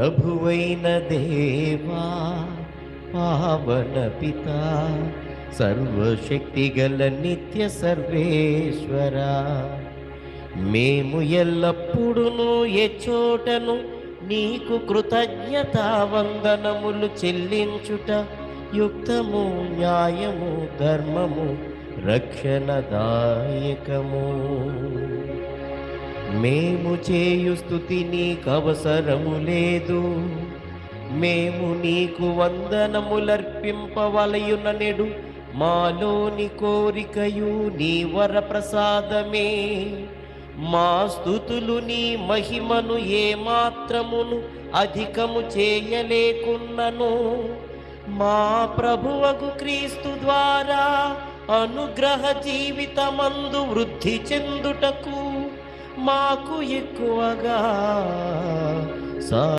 ప్రభువైన దేవా పావన పితా సర్వశక్తిగల నిత్య సర్వేశ్వరా, మేము ఎల్లప్పుడూ ఎచ్చోటను నీకు కృతజ్ఞతా వందనములు చెల్లించుట యుక్తము, న్యాయము, ధర్మము, రక్షణదాయకము. మేము చేయు స్తుతి నీకు అవసరము లేదు, మేము నీకు వందనములర్పింపవలయుననెడు మాలోని కోరికయు నీ వర ప్రసాదమే. మా స్తుతులు నీ మహిమను ఏమాత్రమును అధికము చేయలేకున్నను, మా ప్రభువగు క్రీస్తు ద్వారా అనుగ్రహ జీవితమందు వృద్ధి చెందుటకు మాకు ఎక్కువగా